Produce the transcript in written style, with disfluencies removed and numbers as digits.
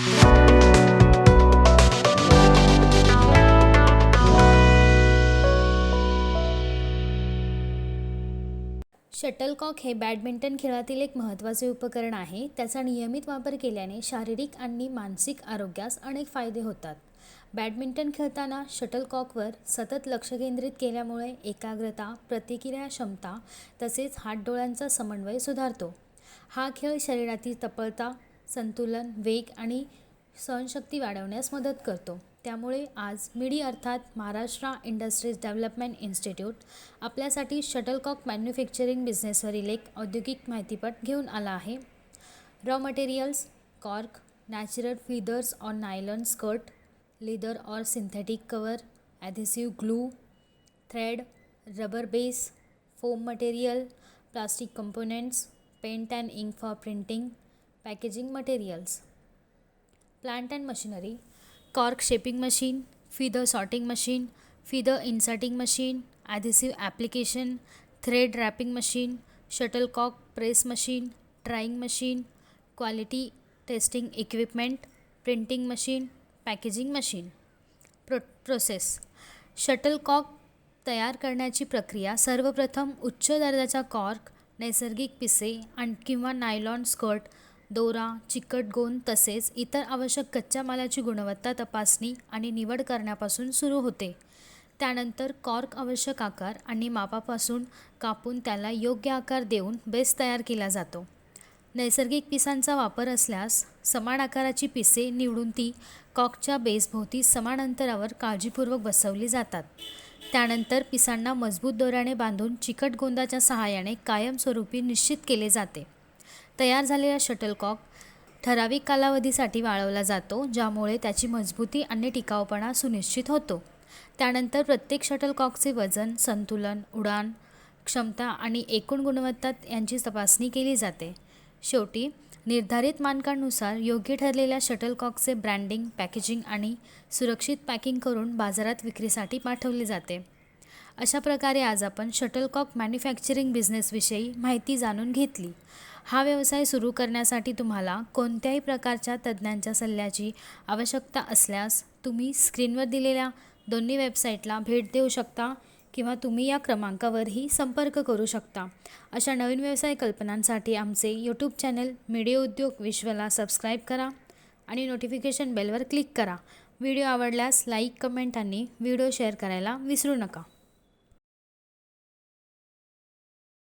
Shuttlecock हे badminton खेळातील एक महत्त्वाचे उपकरण आहे. त्याचा नियमित वापर केल्याने शारीरिक आणि मानसिक आरोग्यास अनेक फायदे होतात. बॅडमिंटन खेळताना शटलकॉकवर सतत लक्ष केंद्रित केल्यामुळे एकाग्रता, प्रतिक्रिया क्षमता तसेच हात-डोळ्यांचा समन्वय सुधारतो. हा खेळ शरीरातील चपळता, संतुलन, वेग आणि सहनशक्ती वाढवण्यास मदत करतो. त्यामुळे आज मिडी अर्थात महाराष्ट्र इंडस्ट्रीज डेव्हलपमेंट इन्स्टिट्यूट आपल्यासाठी शटलकॉक मॅन्युफॅक्चरिंग बिझनेसवरील एक औद्योगिक माहितीपट घेऊन आला आहे. Raw materials: cork, natural feathers on nylon skirt, leather और synthetic cover, adhesive glue, thread, rubber base, foam material, plastic components, paint and ink for printing, packaging materials. Plant and machinery: cork shaping machine, feather sorting machine, feather inserting machine, adhesive application, thread wrapping machine, shuttlecock press machine, drying machine, quality testing equipment, printing machine, packaging machine. Process: shuttlecock तयार करण्याची प्रक्रिया सर्वप्रथम उच्च दर्जाचा cork, नैसर्गिक पिसे किंवा nylon skirt, दोरा, चिकट गोंद तसेच इतर आवश्यक कच्च्या मालाची गुणवत्ता तपासणी आणि निवड करण्यापासून सुरू होते. त्यानंतर कॉर्क आवश्यक आकार आणि मापापासून कापून त्याला योग्य आकार देऊन बेस तयार केला जातो. नैसर्गिक पिसांचा वापर असल्यास समान आकाराची पिसे निवडून ती कॉर्कच्या बेसभोवती समान अंतरावर काळजीपूर्वक बसवली जातात. त्यानंतर पिसांना मजबूत दोऱ्याने बांधून चिकट गोंदाच्या सहाय्याने कायमस्वरूपी निश्चित केले जाते. तयार झालेला शटलकॉक ठराविक कालावधीसाठी वाळवला जातो, ज्यामुळे त्याची मजबूती आणि टिकाऊपणा सुनिश्चित होतो. त्यानंतर प्रत्येक शटलकॉकचे वजन, संतुलन, उडान क्षमता आणि एकूण गुणवत्ता यांची तपासणी केली जाते. शेवटी निर्धारित मानकांनुसार योग्य ठरलेल्या शटलकॉकचे ब्रँडिंग, पॅकेजिंग आणि सुरक्षित पॅकिंग करून बाजारात विक्रीसाठी पाठवले जाते. अशा प्रकारे आज आपण शटलकॉक मॅन्युफॅक्चरिंग बिझनेसविषयी माहिती जाणून घेतली. हा व्यवसाय सुरू करण्यासाठी तुम्हाला कोणत्याही प्रकारच्या तज्ज्ञांच्या सल्ल्याची आवश्यकता असल्यास तुम्ही स्क्रीनवर दिलेल्या दोन्ही वेबसाईटला भेट देऊ शकता किंवा तुम्ही या क्रमांकावरही संपर्क करू शकता. अशा नवीन व्यवसाय कल्पनांसाठी आमचे यूट्यूब चॅनल मीडिया उद्योग विश्वला सबस्क्राईब करा आणि नोटिफिकेशन बेलवर क्लिक करा. व्हिडिओ आवडल्यास लाईक, कमेंट आणि व्हिडिओ शेअर करायला विसरू नका.